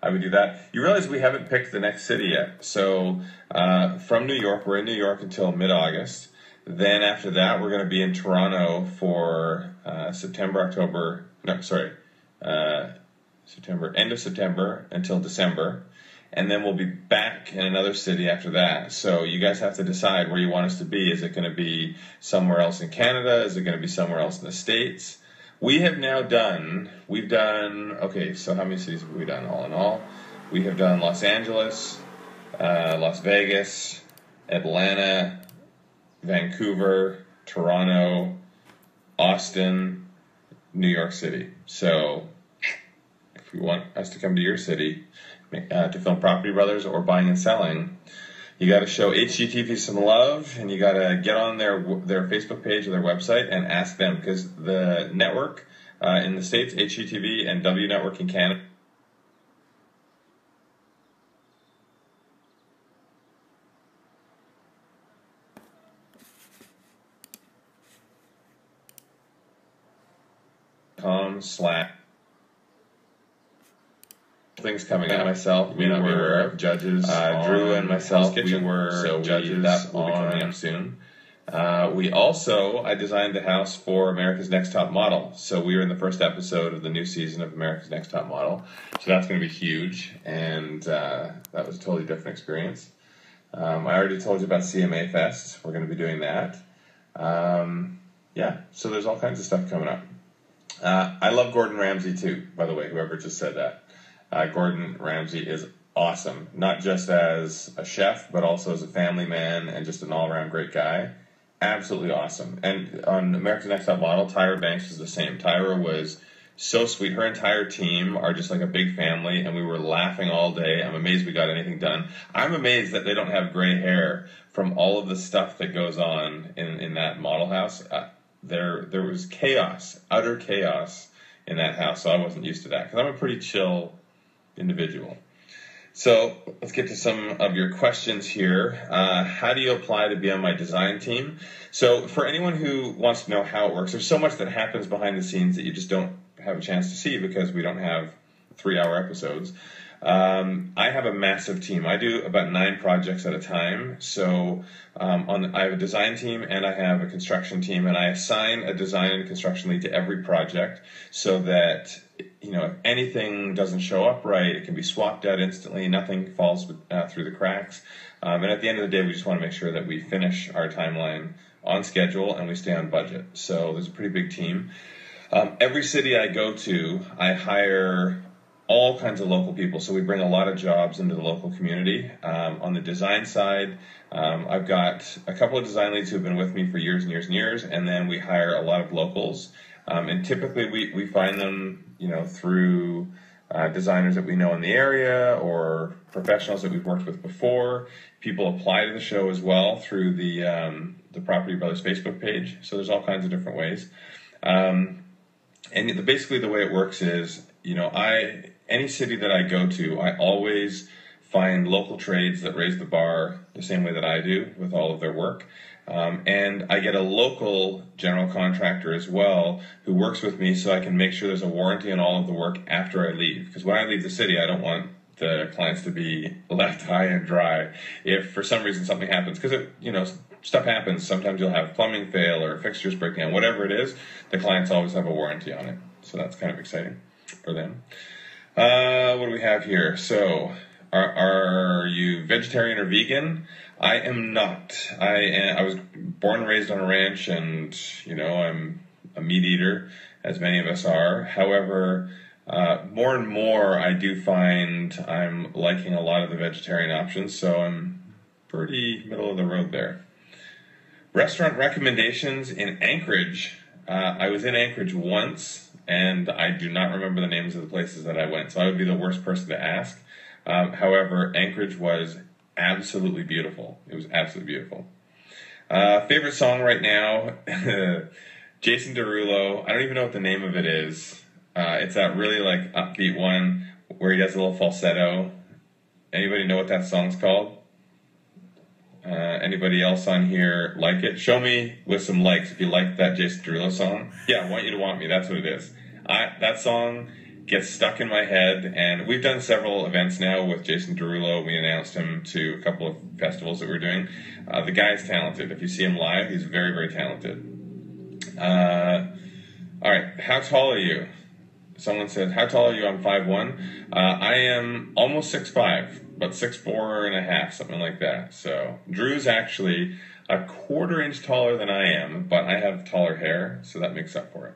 I would do that. You realize we haven't picked the next city yet. So from New York, we're in New York until mid-August. Then after that, we're going to be in Toronto for end of September until December. And then we'll be back in another city after that. So you guys have to decide where you want us to be. Is it going to be somewhere else in Canada? Is it going to be somewhere else in the States? We've done, okay, so how many cities have we done all in all? We have done Los Angeles, Las Vegas, Atlanta, Vancouver, Toronto, Austin, New York City. So if you want us to come to your city to film Property Brothers or buying and selling, you got to show HGTV some love, and you got to get on their Facebook page or their website and ask them, because the network in the States, HGTV, and W Network in Canada, things coming up. Myself, we were judges. Drew and myself, we were judges. That will be coming up soon. I designed the house for America's Next Top Model. So we were in the first episode of the new season of America's Next Top Model. So that's going to be huge, and that was a totally different experience. I already told you about CMA Fest. We're going to be doing that. So there's all kinds of stuff coming up. I love Gordon Ramsay too, by the way, whoever just said that. Gordon Ramsay is awesome, not just as a chef, but also as a family man and just an all-around great guy. Absolutely awesome. And on America's Next Top Model, Tyra Banks was the same. Tyra was so sweet. Her entire team are just like a big family, and we were laughing all day. I'm amazed we got anything done. I'm amazed that they don't have gray hair from all of the stuff that goes on in that model house. There was chaos, utter chaos in that house, so I wasn't used to that, because I'm a pretty chill individual. So let's get to some of your questions here. How do you apply to be on my design team? So for anyone who wants to know how it works, there's so much that happens behind the scenes that you just don't have a chance to see because we don't have 3-hour episodes. I have a massive team. I do about 9 projects at a time. So I have a design team and I have a construction team, and I assign a design and construction lead to every project so that if anything doesn't show up right, it can be swapped out instantly. Nothing falls through the cracks. And at the end of the day, we just want to make sure that we finish our timeline on schedule and we stay on budget. So there's a pretty big team. Every city I go to, I hire all kinds of local people. So we bring a lot of jobs into the local community. On the design side, I've got a couple of design leads who've been with me for years and years and years, and then we hire a lot of locals. And typically we find them, through designers that we know in the area or professionals that we've worked with before. People apply to the show as well through the Property Brothers Facebook page. So there's all kinds of different ways. And basically the way it works is, any city that I go to, I always find local trades that raise the bar the same way that I do with all of their work. And I get a local general contractor as well who works with me so I can make sure there's a warranty on all of the work after I leave. Because when I leave the city, I don't want the clients to be left high and dry if for some reason something happens. Because, stuff happens. Sometimes you'll have plumbing fail or fixtures break down. Whatever it is, the clients always have a warranty on it. So that's kind of exciting for them. What do we have here? So, are you vegetarian or vegan? I am not. I was born and raised on a ranch, and I'm a meat eater, as many of us are. However, more and more I do find I'm liking a lot of the vegetarian options, so I'm pretty middle of the road there. Restaurant recommendations in Anchorage. I was in Anchorage once, and I do not remember the names of the places that I went, so I would be the worst person to ask. However, Anchorage was absolutely beautiful. It was absolutely beautiful. Favorite song right now, Jason Derulo. I don't even know what the name of it is. It's that really upbeat one where he does a little falsetto. Anybody know what that song's called? Anybody else on here like it? Show me with some likes if you like that Jason Derulo song. Yeah, I Want You to Want Me. That's what it is. That song gets stuck in my head, and we've done several events now with Jason Derulo. We announced him to a couple of festivals that we're doing. The guy's talented. If you see him live, he's very, very talented. All right, how tall are you? Someone said, how tall are you? I'm 5'1". I am almost 6'5", but 6'4.5", something like that. So Drew's actually a quarter inch taller than I am, but I have taller hair, so that makes up for it.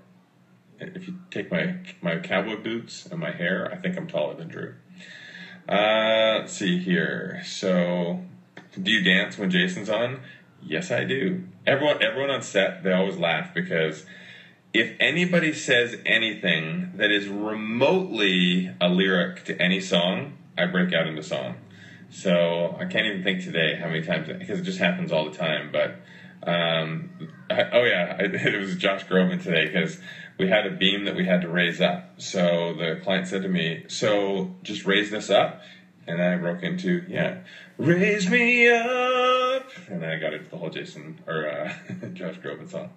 If you take my cowboy boots and my hair, I think I'm taller than Drew. Let's see here. So, do you dance when Jason's on? Yes, I do. Everyone on set, they always laugh because if anybody says anything that is remotely a lyric to any song, I break out into song. So I can't even think today how many times, because it just happens all the time. But it was Josh Groban today, because we had a beam that we had to raise up. So the client said to me, so just raise this up. And I broke into, raise me up. And then I got into the whole Jason, or Josh Groban song.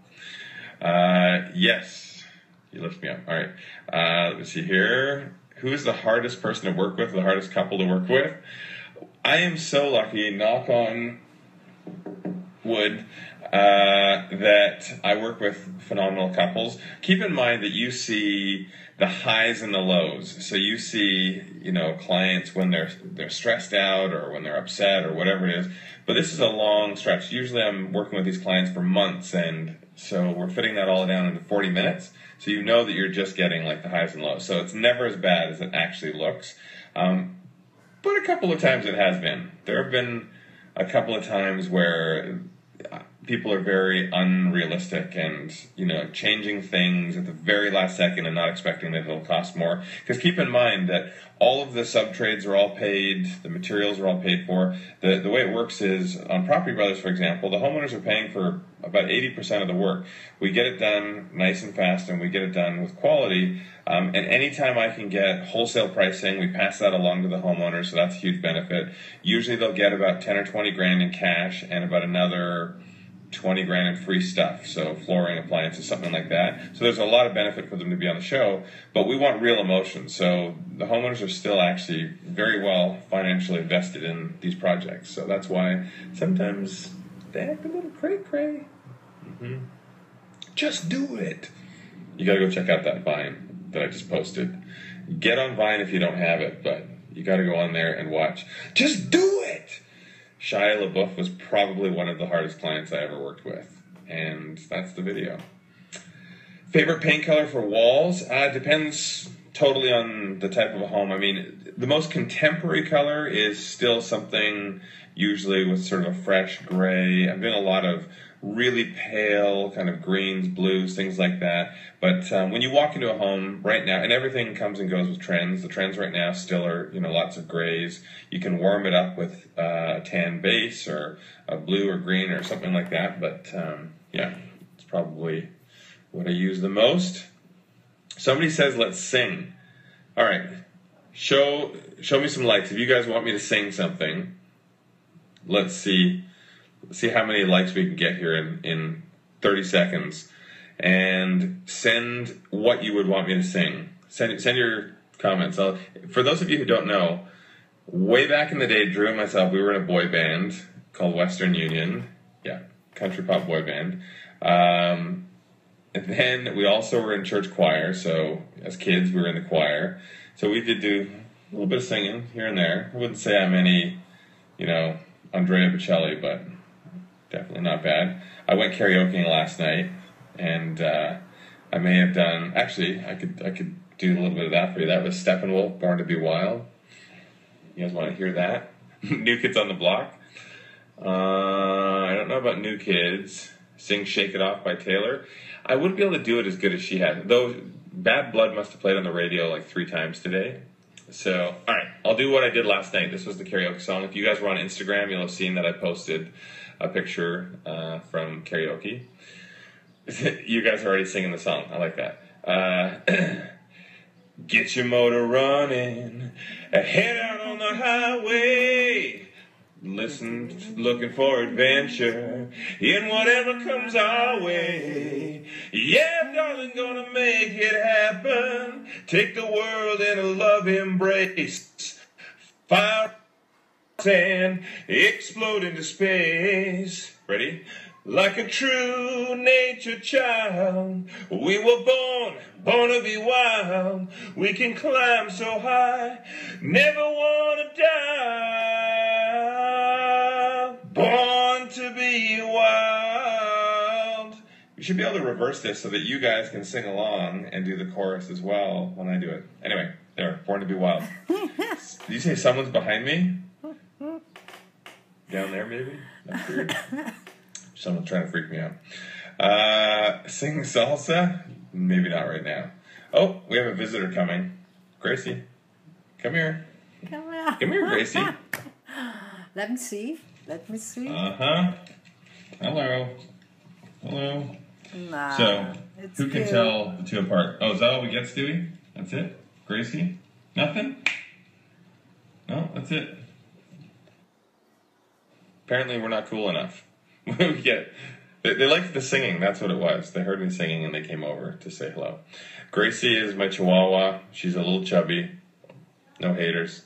Yes, you lift me up. All right. Let me see here. Who's the hardest person to work with, the hardest couple to work with? I am so lucky, knock on wood, that I work with phenomenal couples. Keep in mind that you see the highs and the lows. So you see, clients when they're stressed out or when they're upset or whatever it is. But this is a long stretch. Usually I'm working with these clients for months, and so we're fitting that all down into 40 minutes. So you know that you're just getting like the highs and lows. So it's never as bad as it actually looks. But a couple of times it has been. There have been a couple of times where people are very unrealistic and, changing things at the very last second and not expecting that it'll cost more. Because keep in mind that all of the sub-trades are all paid, the materials are all paid for. The way it works is, on Property Brothers, for example, the homeowners are paying for about 80% of the work. We get it done nice and fast, and we get it done with quality. And anytime I can get wholesale pricing, we pass that along to the homeowner, so that's a huge benefit. Usually they'll get about 10 or 20 grand in cash and about another 20 grand in free stuff, so flooring, appliances, something like that. So there's a lot of benefit for them to be on the show, but we want real emotion. So the homeowners are still actually very well financially invested in these projects. So that's why sometimes they act a little cray-cray. Mm-hmm. Just do it. You got to go check out that Vine that I just posted. Get on Vine if you don't have it, but you got to go on there and watch. Just do it! Shia LaBeouf was probably one of the hardest clients I ever worked with, and that's the video. Favorite paint color for walls? Depends totally on the type of a home. I mean, the most contemporary color is still something usually with sort of a fresh gray. I'm doing a lot of really pale kind of greens, blues, things like that. But when you walk into a home right now, and everything comes and goes with trends, the trends right now still are, lots of grays. You can warm it up with a tan base or a blue or green or something like that. But it's probably what I use the most. Somebody says, let's sing. All right, show me some likes. If you guys want me to sing something, let's see how many likes we can get here in 30 seconds. And send what you would want me to sing. Send your comments. For those of you who don't know, way back in the day, Drew and myself, we were in a boy band called Western Union. Yeah, country pop boy band. And then we also were in church choir. So as kids, we were in the choir. So we did do a little bit of singing here and there. I wouldn't say I'm any, Andrea Bocelli, but definitely not bad. I went karaokeing last night. And I may have done. Actually, I could do a little bit of that for you. That was Steppenwolf, "Born to Be Wild." You guys want to hear that? New Kids on the Block. I don't know about New Kids. Sing "Shake It Off" by Taylor. I wouldn't be able to do it as good as she had. Though Bad Blood must have played on the radio like 3 times today. So, all right, I'll do what I did last night. This was the karaoke song. If you guys were on Instagram, you'll have seen that I posted a picture from karaoke. You guys are already singing the song. I like that. Get your motor running, head out on the highway. Listen, looking for adventure in whatever comes our way. Yeah, darling, gonna make it happen. Take the world in a love embrace. Fire and explode into space. Ready? Like a true nature child, we were born to be wild. We can climb so high, never wanna die. Born to be wild. We should be able to reverse this so that you guys can sing along and do the chorus as well when I do it. Anyway, there, Born to be Wild. Did you say someone's behind me? Down there, maybe? That's weird. Someone's trying to freak me out. Sing salsa? Maybe not right now. Oh, we have a visitor coming. Gracie, come here. Come here. Come here, Gracie. Let me see. Uh-huh. Hello. Nah, So, who can good. tell the two apart? Oh, is that all we get, Stewie? That's it? Gracie? Nothing? No, that's it. Apparently we're not cool enough. They liked the singing, that's what it was. They heard me singing and they came over to say hello. Gracie is my chihuahua. She's a little chubby. No haters.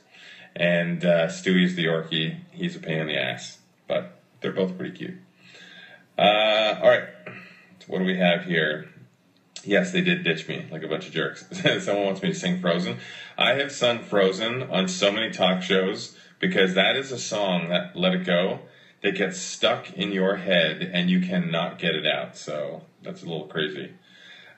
And Stewie's the Yorkie. He's a pain in the ass. But they're both pretty cute. Alright. So what do we have here? Yes, they did ditch me like a bunch of jerks. Someone wants me to sing Frozen. I have sung Frozen on so many talk shows because that is a song, that Let It Go, that gets stuck in your head and you cannot get it out. So that's a little crazy.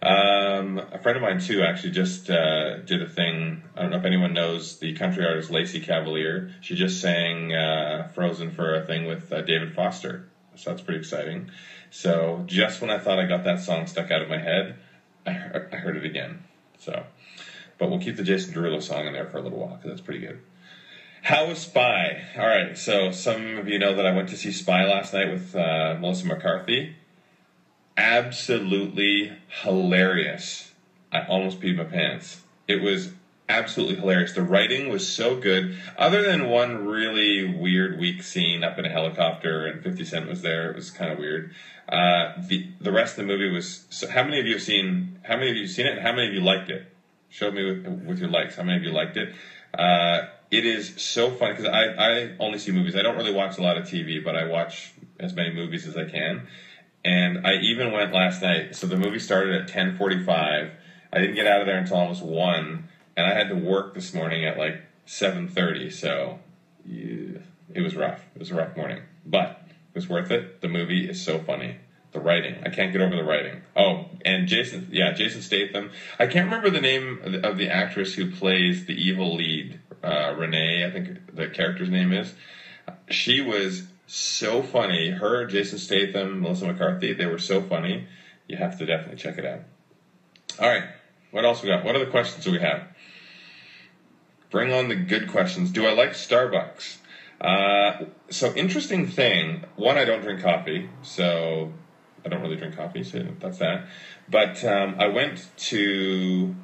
A friend of mine too actually just did a thing. I don't know if anyone knows the country artist Lacey Cavalier. She just sang Frozen for a thing with David Foster. So that's pretty exciting. So just when I thought I got that song stuck out of my head, I heard it again. So, but we'll keep the Jason Derulo song in there for a little while because that's pretty good. How was Spy? All right, so some of you know that I went to see Spy last night with Melissa McCarthy. Absolutely hilarious. I almost peed my pants. It was absolutely hilarious. The writing was so good. Other than one really weird, weak scene up in a helicopter and 50 Cent was there, it was kind of weird. The rest of the movie was. So how many of you have seen? How many of you have seen it? And how many of you liked it? Show me with your likes. How many of you liked it? It is so fun because I only see movies. I don't really watch a lot of TV, but I watch as many movies as I can. And I even went last night. So the movie started at 10:45. I didn't get out of there until almost 1, and I had to work this morning at like 7:30. So yeah, it was rough. It was a rough morning, but it was worth it. The movie is so funny. The writing, I can't get over the writing. Oh, and Jason Statham. I can't remember the name of the actress who plays the evil lead. Renee, I think the character's name is. She was so funny. Her, Jason Statham, Melissa McCarthy, they were so funny. You have to definitely check it out. All right, what else we got? What other questions do we have? Bring on the good questions. Do I like Starbucks? So interesting thing. One, I don't drink coffee, so I don't really drink coffee, so that's that. But I went to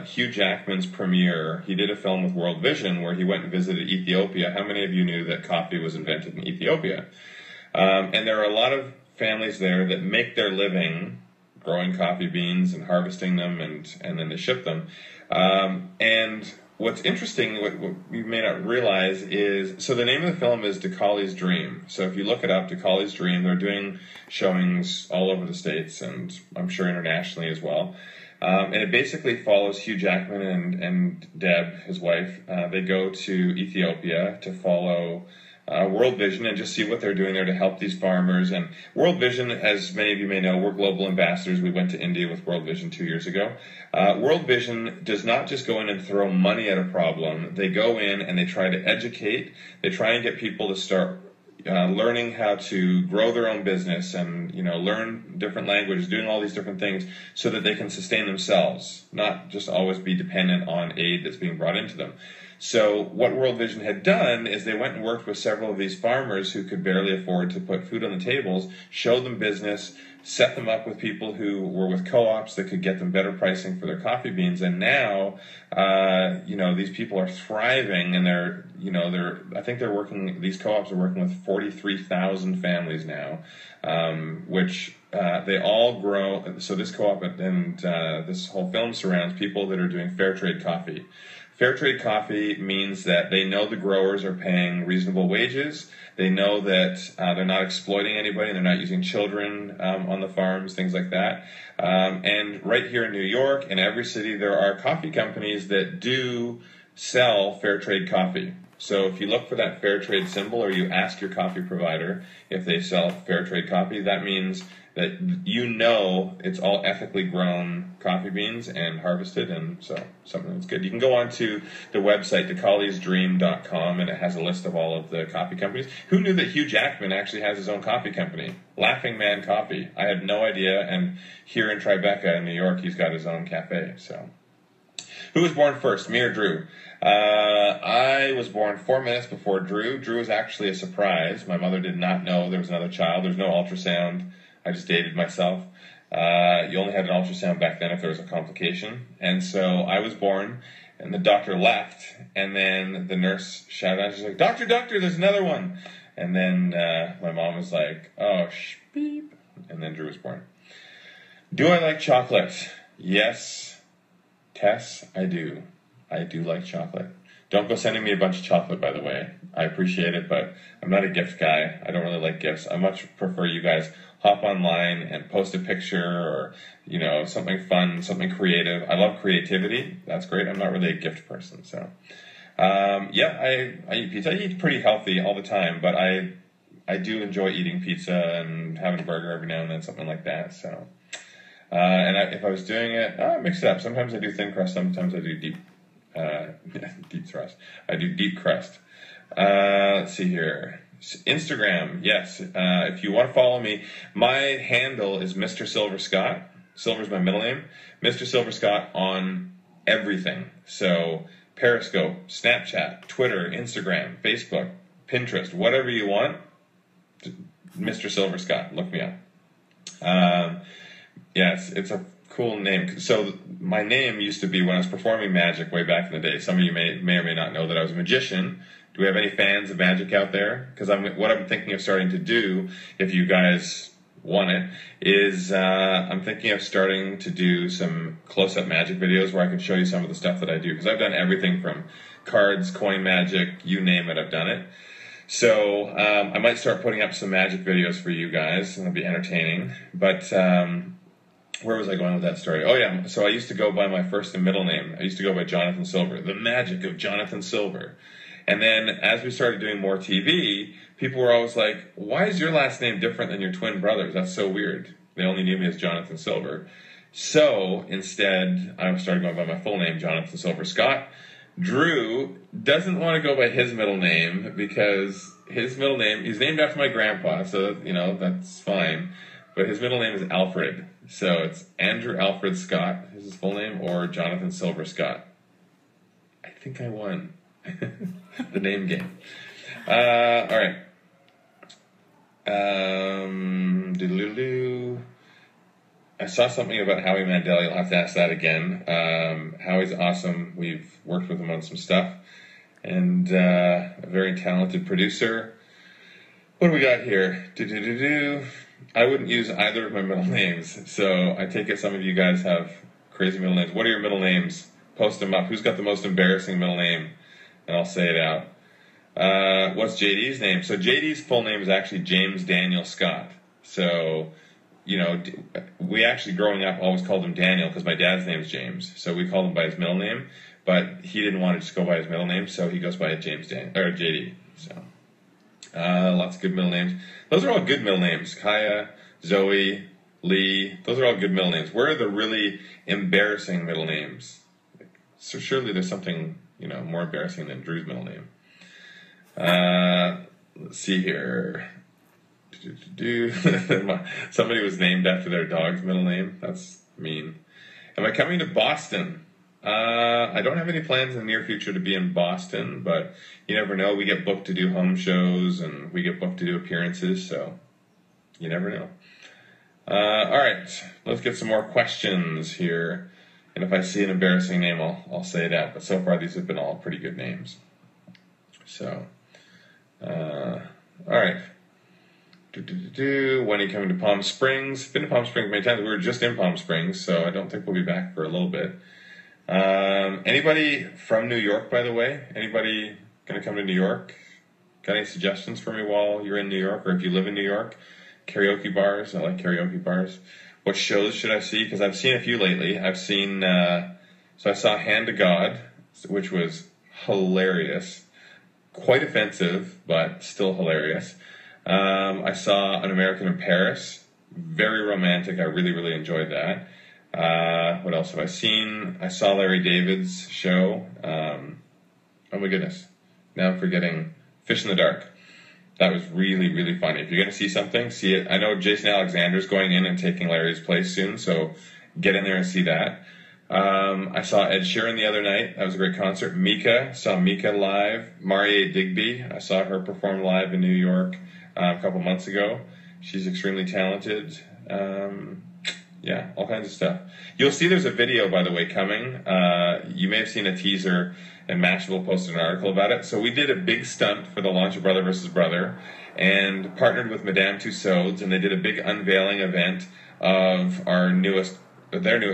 Hugh Jackman's premiere. He did a film with World Vision where he went and visited Ethiopia. How many of you knew that coffee was invented in Ethiopia? And there are a lot of families there that make their living growing coffee beans and harvesting them, and then they ship them. And what's interesting, what you may not realize is, so the name of the film is Dacali's Dream. So if you look it up, Dacali's Dream, they're doing showings all over the States and I'm sure internationally as well. And it basically follows Hugh Jackman and Deb, his wife. They go to Ethiopia to follow World Vision and just see what they're doing there to help these farmers. And World Vision, as many of you may know, we're global ambassadors. We went to India with World Vision 2 years ago. World Vision does not just go in and throw money at a problem. They go in and they try to educate. They try and get people to start learning how to grow their own business and, learn different languages, doing all these different things so that they can sustain themselves, not just always be dependent on aid that's being brought into them. So what World Vision had done is they went and worked with several of these farmers who could barely afford to put food on the tables, showed them business, set them up with people who were with co-ops that could get them better pricing for their coffee beans. And now, these people are thriving, and these co-ops are working with 43,000 families now, which they all grow. So this co-op and this whole film surrounds people that are doing fair trade coffee. Fair trade coffee means that they know the growers are paying reasonable wages. They know that they're not exploiting anybody. They're not using children on the farms, things like that. And right here in New York, in every city, there are coffee companies that do sell fair trade coffee. So if you look for that fair trade symbol, or you ask your coffee provider if they sell fair trade coffee, that means that it's all ethically grown coffee beans and harvested, and so something that's good. You can go on to the website, thecolliesdream.com, and it has a list of all of the coffee companies. Who knew that Hugh Jackman actually has his own coffee company? Laughing Man Coffee. I had no idea, and here in Tribeca in New York, he's got his own cafe. So, who was born first, me or Drew? I was born 4 minutes before Drew. Drew was actually a surprise. My mother did not know there was another child. There's no ultrasound. I just dated myself. You only had an ultrasound back then if there was a complication. And so I was born, and the doctor left, and then the nurse shouted out, she's like, Doctor, there's another one. And then my mom was like, oh, beep. And then Drew was born. Do I like chocolate? Yes, Tess, I do. I do like chocolate. Don't go sending me a bunch of chocolate, by the way. I appreciate it, but I'm not a gift guy. I don't really like gifts. I much prefer you guys hop online and post a picture, or, something fun, something creative. I love creativity. That's great. I'm not really a gift person. So, I eat pizza. I eat pretty healthy all the time, but I do enjoy eating pizza and having a burger every now and then, something like that. So, if I was doing it, I mix it up. Sometimes I do thin crust. Sometimes I do deep thrust. I do deep crust. Let's see here. Instagram, yes. If you want to follow me, my handle is Mr. Silver Scott. Silver's my middle name. Mr. Silver Scott on everything. So Periscope, Snapchat, Twitter, Instagram, Facebook, Pinterest, whatever you want. Mr. Silver Scott. Look me up. It's a cool name. So my name used to be, when I was performing magic way back in the day, some of you may or may not know that I was a magician. Do we have any fans of magic out there? Because what I'm thinking of starting to do, if you guys want it, is I'm thinking of starting to do some close-up magic videos where I can show you some of the stuff that I do. Because I've done everything from cards, coin magic, you name it, I've done it. So I might start putting up some magic videos for you guys, and it'll be entertaining. But where was I going with that story? Oh, yeah. So I used to go by my first and middle name. I used to go by Jonathan Silver, the magic of Jonathan Silver. And then as we started doing more TV, people were always like, why is your last name different than your twin brothers? That's so weird. They only knew me as Jonathan Silver. So instead, I started going by my full name, Jonathan Silver Scott. Drew doesn't want to go by his middle name because his middle name, he's named after my grandpa, so, that's fine. But his middle name is Alfred. So it's Andrew Alfred Scott, is his full name, or Jonathan Silver Scott. I think I won the name game. All right. I saw something about Howie Mandel. You'll have to ask that again. Howie's awesome. We've worked with him on some stuff. And a very talented producer. What do we got here? I wouldn't use either of my middle names. So I take it some of you guys have crazy middle names. What are your middle names? Post them up. Who's got the most embarrassing middle name? And I'll say it out. What's JD's name? So JD's full name is actually James Daniel Scott. So, we actually growing up always called him Daniel because my dad's name is James. So we called him by his middle name, but he didn't want to just go by his middle name, so he goes by JD. So lots of good middle names. Those are all good middle names. Kaya, Zoe, Lee. Those are all good middle names. Where are the really embarrassing middle names? So surely there's something more embarrassing than Drew's middle name. Let's see here. Somebody was named after their dog's middle name. That's mean. Am I coming to Boston? I don't have any plans in the near future to be in Boston, but you never know. We get booked to do home shows, and we get booked to do appearances, so you never know. All right, let's get some more questions here. And if I see an embarrassing name, I'll say it out. But so far, these have been all pretty good names. So, all right. When are you coming to Palm Springs? Been to Palm Springs many times. We were just in Palm Springs, so I don't think we'll be back for a little bit. Anybody from New York, by the way? Anybody going to come to New York? Got any suggestions for me while you're in New York, or if you live in New York? Karaoke bars. I like karaoke bars. What shows should I see? Because I've seen a few lately. I've seen, so I saw Hand to God, which was hilarious. Quite offensive, but still hilarious. I saw An American in Paris. Very romantic. I really, really enjoyed that. What else have I seen? I saw Larry David's show. Oh my goodness. Now I'm forgetting. Fish in the Dark. That was really, really funny. If you're going to see something, see it. I know Jason Alexander's going in and taking Larry's place soon, so get in there and see that. I saw Ed Sheeran the other night. That was a great concert. Saw Mika live. Marie Digby, I saw her perform live in New York a couple months ago. She's extremely talented. Yeah, all kinds of stuff. You'll see there's a video, by the way, coming. You may have seen a teaser, and Mashable posted an article about it. So we did a big stunt for the launch of Brother vs. Brother and partnered with Madame Tussauds, and they did a big unveiling event of their newest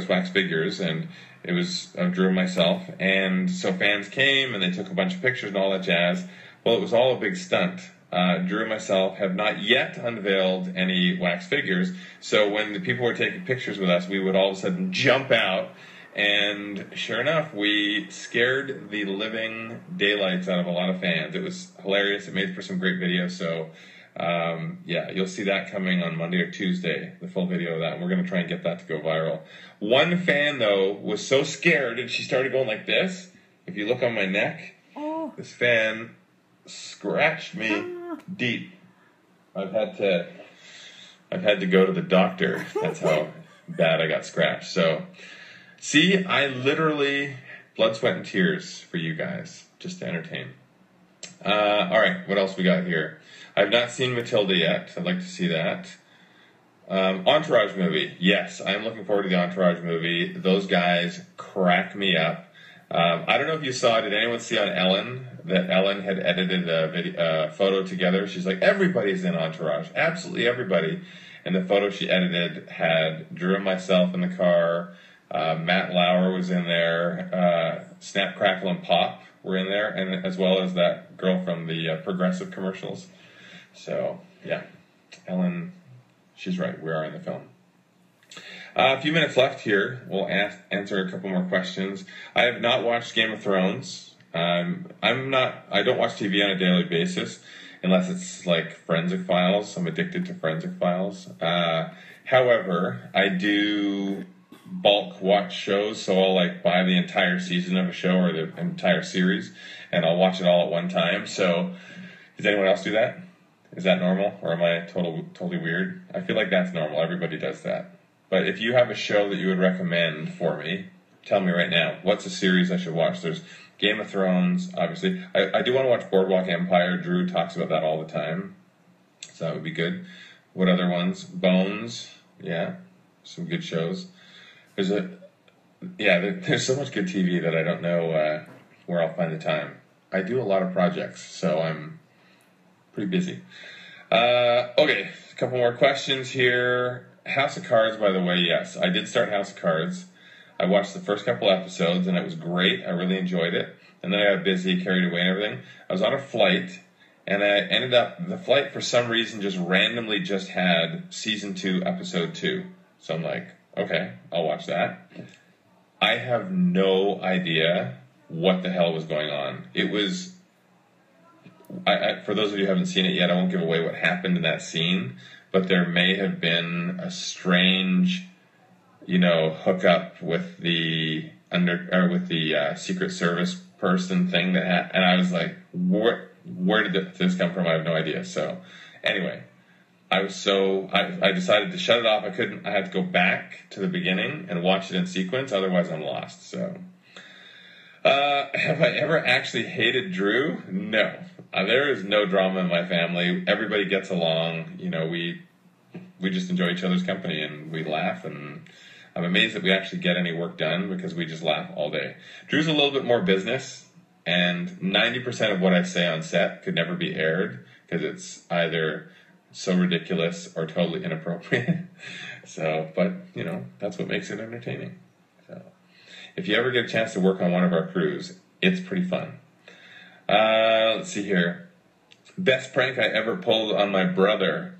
wax figures, and it was of Drew and myself. And so fans came, and they took a bunch of pictures and all that jazz. Well, it was all a big stunt. Drew and myself have not yet unveiled any wax figures, so when the people were taking pictures with us, we would all of a sudden jump out, and sure enough, we scared the living daylights out of a lot of fans. It was hilarious. It made for some great videos, so yeah, you'll see that coming on Monday or Tuesday, the full video of that, and we're going to try and get that to go viral. One fan, though, was so scared, and she started going like this. If you look on my neck, this fan scratched me deep. I've had to go to the doctor. That's how bad I got scratched. So, see, I literally blood, sweat, and tears for you guys, just to entertain. All right, what else we got here? I've not seen Matilda yet. I'd like to see that. Entourage movie. Yes, I'm looking forward to the Entourage movie. Those guys crack me up. I don't know if you saw, did anyone see on Ellen that Ellen had edited a photo together? She's like, everybody's in Entourage. Absolutely everybody. And the photo she edited had Drew and myself in the car. Matt Lauer was in there. Snap, Crackle, and Pop were in there, and as well as that girl from the Progressive commercials. So, yeah. Ellen, she's right. We are in the film. A few minutes left here. We'll answer a couple more questions. I have not watched Game of Thrones. I don't watch TV on a daily basis unless it's like Forensic Files. I'm addicted to Forensic Files. However, I do bulk watch shows, so I'll like buy the entire season of a show or the entire series, and I'll watch it all at one time. So, does anyone else do that? Is that normal, or am I totally weird? I feel like that's normal. Everybody does that. But if you have a show that you would recommend for me, tell me right now. What's a series I should watch? There's Game of Thrones, obviously. I do want to watch Boardwalk Empire. Drew talks about that all the time, so that would be good. What other ones? Bones, yeah, some good shows. There's so much good TV that I don't know where I'll find the time. I do a lot of projects, so I'm pretty busy. Okay, a couple more questions here. House of Cards, by the way, yes. I did start House of Cards. I watched the first couple episodes, and it was great. I really enjoyed it. And then I got busy, carried away and everything. I was on a flight, and I ended up, the flight for some reason just randomly just had Season 2, Episode 2. So I'm like, okay, I'll watch that. I have no idea what the hell was going on. It was, for those of you who haven't seen it yet, I won't give away what happened in that scene, but there may have been a strange, hookup with the Secret Service person thing and I was like, where did this come from? I have no idea. So, anyway, I decided to shut it off. I had to go back to the beginning and watch it in sequence. Otherwise, I'm lost. So, Have I ever actually hated Drew? No. There is no drama in my family. Everybody gets along. You know, we just enjoy each other's company and we laugh, and I'm amazed that we actually get any work done because we just laugh all day. Drew's a little bit more business, and 90% of what I say on set could never be aired because it's either so ridiculous or totally inappropriate. So, but, you know, that's what makes it entertaining. So, if you ever get a chance to work on one of our crews, it's pretty fun. Let's see here. Best prank I ever pulled on my brother.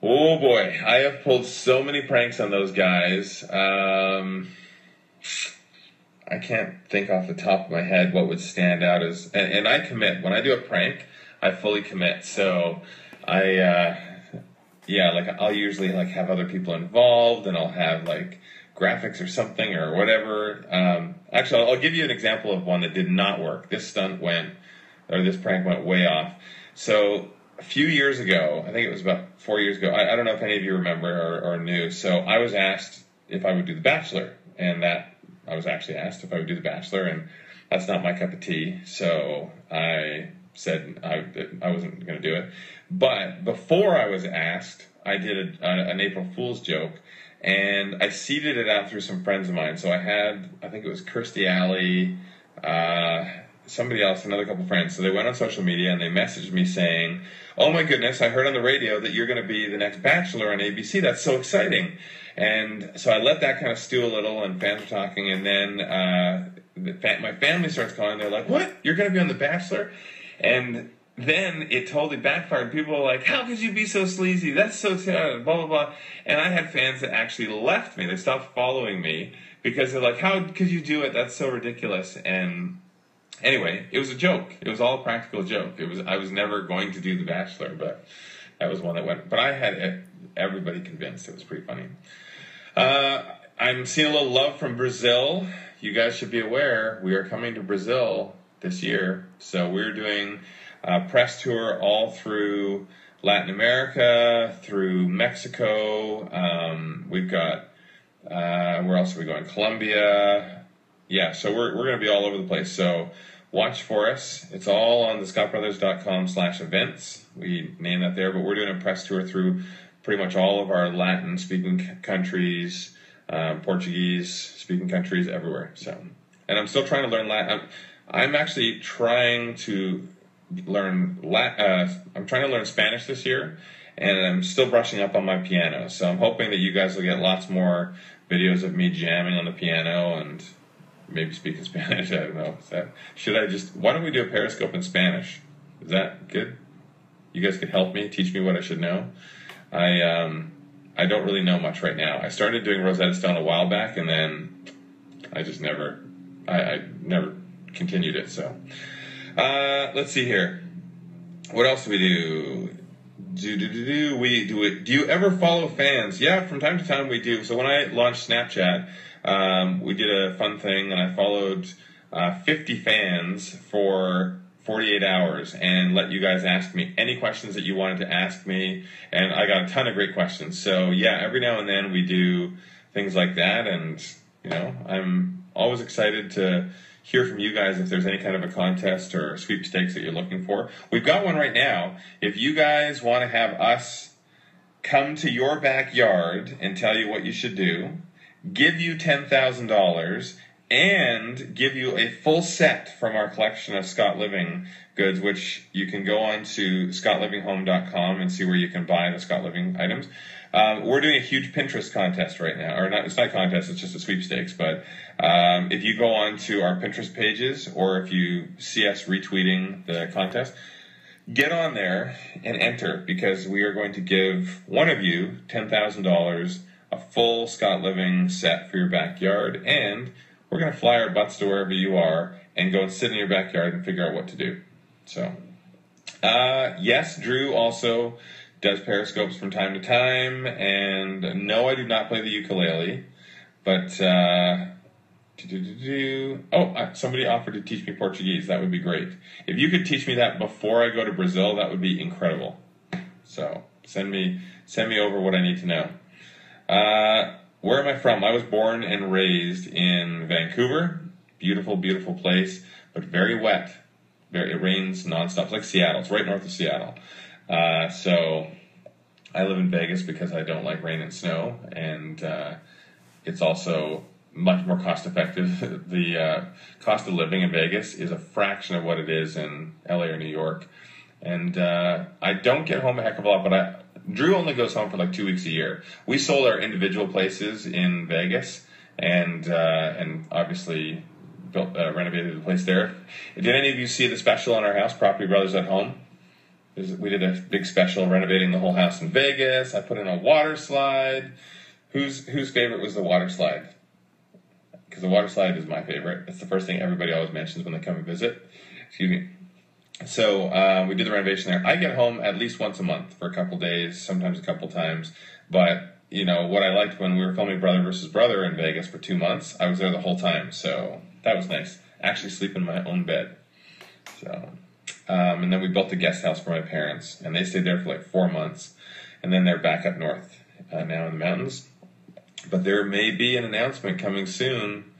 Oh boy, I have pulled so many pranks on those guys. I can't think off the top of my head what would stand out as, and I commit. When I do a prank, I fully commit. So I'll usually like have other people involved, and I'll have like graphics or something or whatever. Actually, I'll give you an example of one that did not work. This prank went way off. So a few years ago, I think it was about 4 years ago, I don't know if any of you remember or knew, so I was asked if I would do The Bachelor, and that I was actually asked if I would do The Bachelor, and that's not my cup of tea, so I said I wasn't going to do it. But before I was asked, I did an April Fool's joke, and I seeded it out through some friends of mine. So I think it was Kirstie Alley, somebody else, another couple friends. So they went on social media and they messaged me saying, "Oh my goodness, I heard on the radio that you're going to be the next Bachelor on ABC. That's so exciting." And so I let that kind of stew a little, and fans were talking, and then my family starts calling. They're like, "What? You're going to be on The Bachelor?" And then it totally backfired. People were like, "How could you be so sleazy? That's so sad," blah, blah, blah. And I had fans that actually left me. They stopped following me because they're like, "How could you do it? That's so ridiculous." And anyway, it was a joke. It was all a practical joke. I was never going to do The Bachelor, but that was one that went. But I had everybody convinced. It was pretty funny. I'm seeing a little love from Brazil. You guys should be aware we are coming to Brazil this year. So we're doing a press tour all through Latin America, through Mexico. We've got, where else are we going? Colombia. Yeah, so we're going to be all over the place. So watch for us. It's all on the scottbrothers.com/events. We name that there, but we're doing a press tour through pretty much all of our Latin-speaking countries, Portuguese-speaking countries, everywhere. So, and I'm still trying to learn Latin. I'm actually trying to learn I'm trying to learn Spanish this year, and I'm still brushing up on my piano. So I'm hoping that you guys will get lots more videos of me jamming on the piano and maybe speaking Spanish. I don't know. Why don't we do a periscope in Spanish? Is that good? You guys could help me, teach me what I should know. I don't really know much right now. I started doing Rosetta Stone a while back, and then I just never continued it. So let's see here. What else do we do? Do you ever follow fans? Yeah, from time to time we do. So when I launched Snapchat, we did a fun thing, and I followed 50 fans for 48 hours and let you guys ask me any questions that you wanted to ask me, and I got a ton of great questions. So yeah, every now and then we do things like that, and you know, I'm always excited to hear from you guys if there's any kind of a contest or sweepstakes that you're looking for. We've got one right now. If you guys want to have us come to your backyard and tell you what you should do, give you $10,000, and give you a full set from our collection of Scott Living goods, which you can go on to scottlivingHome.com and see where you can buy the Scott Living items. We're doing a huge Pinterest contest right now. Or not, it's not a contest, it's just a sweepstakes. But if you go on to our Pinterest pages, or if you see us retweeting the contest, get on there and enter, because we are going to give one of you $10,000, a full Scott Living set for your backyard, and we're going to fly our butts to wherever you are and go and sit in your backyard and figure out what to do. So, yes, Drew also does periscopes from time to time, and no, I do not play the ukulele, but somebody offered to teach me Portuguese. That would be great. If you could teach me that before I go to Brazil, that would be incredible. So send me over what I need to know. Where am I from? I was born and raised in Vancouver, Beautiful, beautiful place, but very wet. It rains nonstop. It's like Seattle. It's right north of Seattle. So I live in Vegas because I don't like rain and snow, and it's also much more cost effective. The cost of living in Vegas is a fraction of what it is in LA or New York. And I don't get home a heck of a lot, but Drew only goes home for like 2 weeks a year. We sold our individual places in Vegas, and obviously renovated the place there. Did any of you see the special on our house, Property Brothers at Home? We did a big special renovating the whole house in Vegas. I put in a water slide. Whose favorite was the water slide? Because the water slide is my favorite. It's the first thing everybody always mentions when they come and visit. Excuse me. So we did the renovation there. I get home at least once a month for a couple days, sometimes a couple times. But, you know, what I liked when we were filming Brother versus Brother in Vegas for 2 months, I was there the whole time. So that was nice. Actually sleep in my own bed. So, and then we built a guest house for my parents, and they stayed there for like 4 months. And then they're back up north now in the mountains. But there may be an announcement coming soon.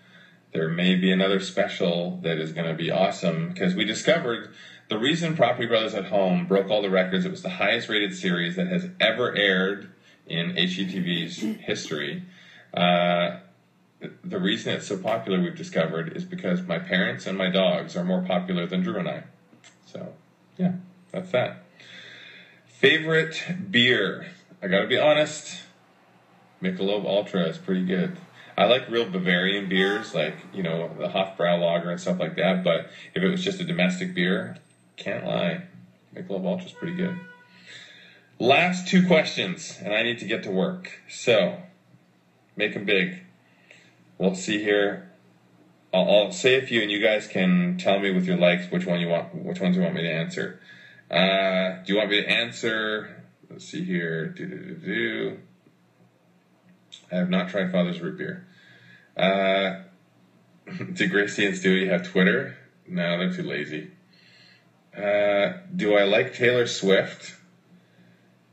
There may be another special that is going to be awesome, because we discovered the reason Property Brothers at Home broke all the records. It was the highest rated series that has ever aired in HGTV's history. The reason it's so popular, we've discovered, is because my parents and my dogs are more popular than Drew and I. So, yeah, that's that. Favorite beer? I gotta be honest, Michelob Ultra is pretty good. I like real Bavarian beers, like, you know, the Hofbrau Lager and stuff like that, but if it was just a domestic beer, can't lie, Michelob Ultra is pretty good. Last 2 questions, and I need to get to work. So, make them big. We'll see here. I'll say a few, and you guys can tell me with your likes which ones you want me to answer. Do you want me to answer? Let's see here. I have not tried Father's Root Beer. Do Gracie and Stewie have Twitter? No, they're too lazy. Do I like Taylor Swift?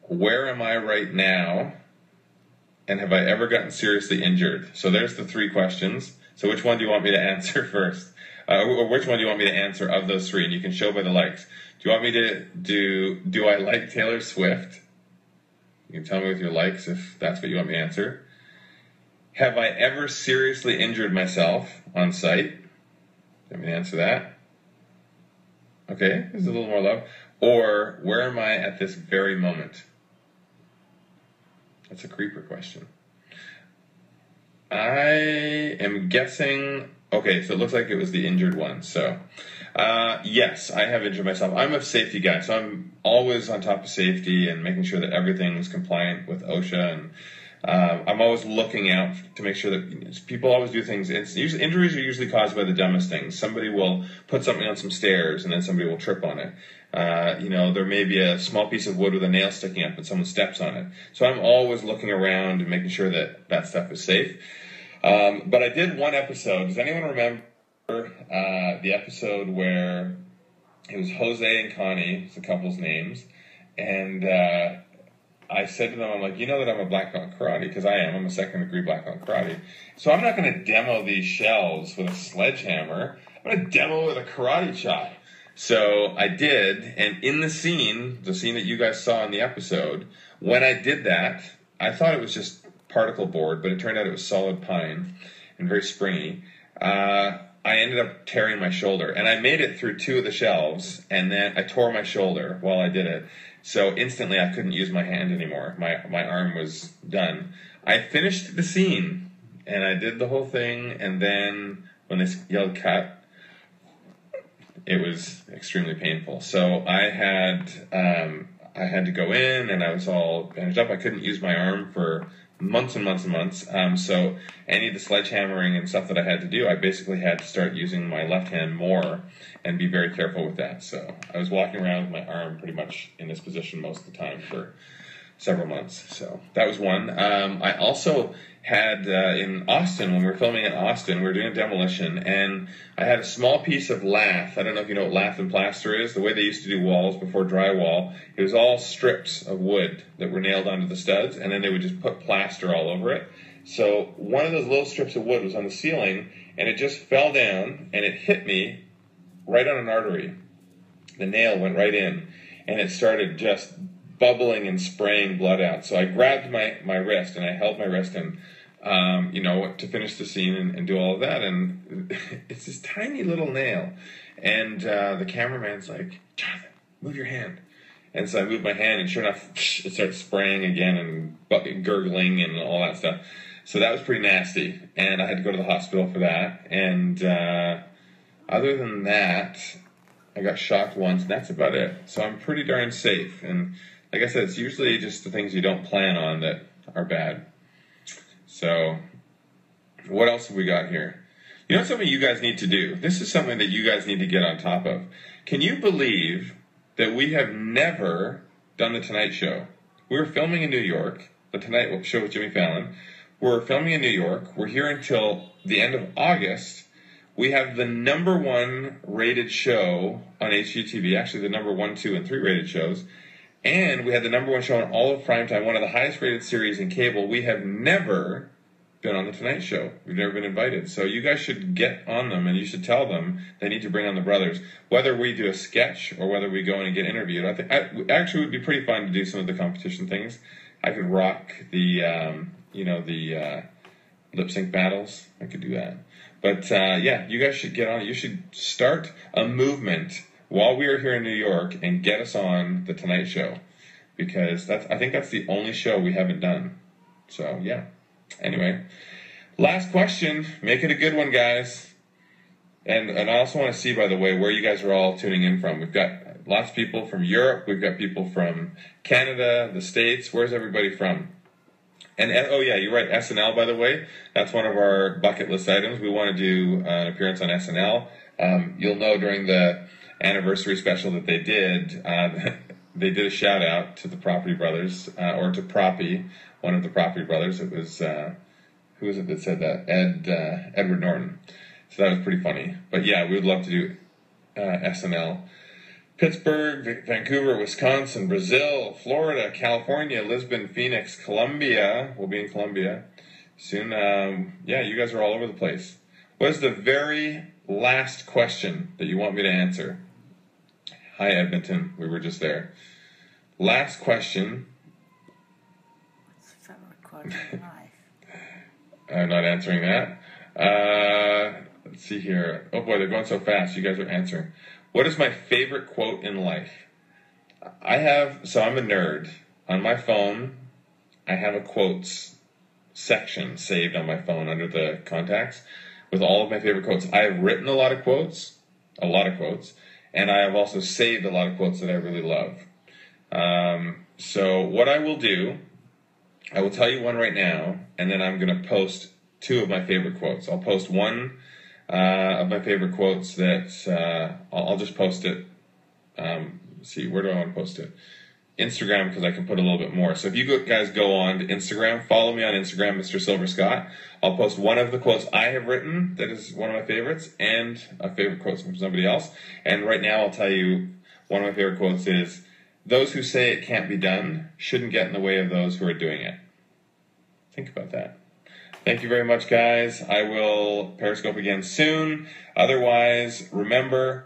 Where am I right now? And have I ever gotten seriously injured? So there's the 3 questions. So which one do you want me to answer first? Or which one do you want me to answer of those 3? And you can show by the likes. Do you want me to do I like Taylor Swift? You can tell me with your likes if that's what you want me to answer. Have I ever seriously injured myself on site? Let me answer that. Okay, there's a little more love. Or where am I at this very moment? That's a creeper question. I am guessing... Okay, so it looks like it was the injured one. So, yes, I have injured myself. I'm a safety guy, so I'm always on top of safety and making sure that everything's compliant with OSHA. And I'm always looking out to make sure that people always do things. Injuries are usually caused by the dumbest things. Somebody will put something on some stairs, and then somebody will trip on it. There may be a small piece of wood with a nail sticking up and someone steps on it. So I'm always looking around and making sure that that stuff is safe. But I did one episode. Does anyone remember the episode where it was Jose and Connie, it's the couple's names, and I said to them, I'm like, you know that I'm a black belt in karate, because I am. I'm a 2nd degree black belt in karate. So I'm not going to demo these shelves with a sledgehammer. I'm going to demo with a karate chop. So I did, and in the scene that you guys saw in the episode, when I did that, I thought it was just particle board, but it turned out it was solid pine and very springy. I ended up tearing my shoulder, and I made it through 2 of the shelves, and then I tore my shoulder while I did it. So instantly I couldn't use my hand anymore. My arm was done. I finished the scene, and I did the whole thing, and then when they yelled cut, it was extremely painful. So I had to go in, and I was all bandaged up. I couldn't use my arm for months and months and months. So any of the sledgehammering and stuff that I had to do, I basically had to start using my left hand more and be very careful with that. So I was walking around with my arm pretty much in this position most of the time for several months. So that was one. I also had in Austin, when we were filming in Austin, we were doing a demolition, and I had a small piece of lath. I don't know if you know what lath and plaster is. The way they used to do walls before drywall, it was all strips of wood that were nailed onto the studs, and then they would just put plaster all over it. So one of those little strips of wood was on the ceiling, and it just fell down, and it hit me right on an artery. The nail went right in, and it started just bubbling and spraying blood out. So I grabbed my wrist, and I held my wrist and to finish the scene and do all of that. And it's this tiny little nail. And the cameraman's like, Jonathan, move your hand. And so I moved my hand, and sure enough, it starts spraying again and gurgling and all that stuff. So that was pretty nasty. And I had to go to the hospital for that. And other than that, I got shocked once, and that's about it. So I'm pretty darn safe. And like I said, it's usually just the things you don't plan on that are bad. So what else have we got here? You know something you guys need to do? This is something that you guys need to get on top of. Can you believe that we have never done The Tonight Show? We were filming in New York, The Tonight Show with Jimmy Fallon. We're filming in New York. We're here until the end of August. We have the #1 rated show on HGTV, actually the number 1, 2, and 3 rated shows. And we had the #1 show on all of primetime, one of the highest rated series in cable. We have never been on The Tonight Show. We've never been invited. So you guys should get on them, and you should tell them they need to bring on the brothers. Whether we do a sketch or whether we go in and get interviewed, I think actually it would be pretty fun to do some of the competition things. I could rock the lip sync battles. I could do that. But yeah, you guys should get on it. You should start a movement while we are here in New York and get us on The Tonight Show, because I think that's the only show we haven't done. So yeah. Anyway, last question. Make it a good one, guys. And I also want to see, by the way, where you guys are all tuning in from. We've got lots of people from Europe. We've got people from Canada, the States. Where's everybody from? And oh yeah, you're right. SNL, by the way, that's one of our bucket list items. We want to do an appearance on SNL. You'll know during the anniversary special that they did a shout out to the Property Brothers, or to Proppy, one of the Property Brothers. It was who was it that said that? Edward Norton. So that was pretty funny. But yeah, we would love to do SNL. Pittsburgh, Vancouver, Wisconsin, Brazil, Florida, California, Lisbon, Phoenix, Colombia. We'll be in Colombia soon. Yeah, you guys are all over the place. What is the very last question that you want me to answer? Hi, Edmonton. We were just there. Last question. What's your favorite quote in life? I'm not answering that. Let's see here. Oh boy, they're going so fast. You guys are answering. What is my favorite quote in life? I'm a nerd. On my phone, I have a quotes section saved on my phone under the contacts with all of my favorite quotes. I have written a lot of quotes, and I have also saved a lot of quotes that I really love. So what I will do, I will tell you one right now, and then I'm going to post 2 of my favorite quotes. I'll post one of my favorite quotes that I'll just post it. See, where do I want to post it? Instagram, because I can put a little bit more. So if you guys go on to Instagram, follow me on Instagram, Mr. Silver Scott. I'll post one of the quotes I have written that is one of my favorites, and a favorite quote from somebody else. And right now I'll tell you one of my favorite quotes is, "Those who say it can't be done shouldn't get in the way of those who are doing it." Think about that. Thank you very much, guys. I will Periscope again soon. Otherwise, remember,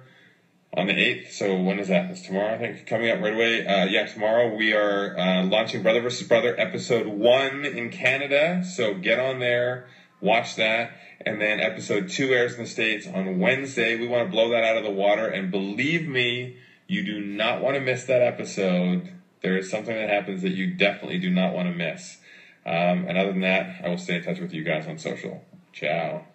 on the 8th, so when is that? It's tomorrow, I think, coming up right away. Yeah, tomorrow we are launching Brother vs. Brother episode 1 in Canada. So get on there, watch that. And then episode 2 airs in the States on Wednesday. We want to blow that out of the water. And believe me, you do not want to miss that episode. There is something that happens that you definitely do not want to miss. And other than that, I will stay in touch with you guys on social. Ciao.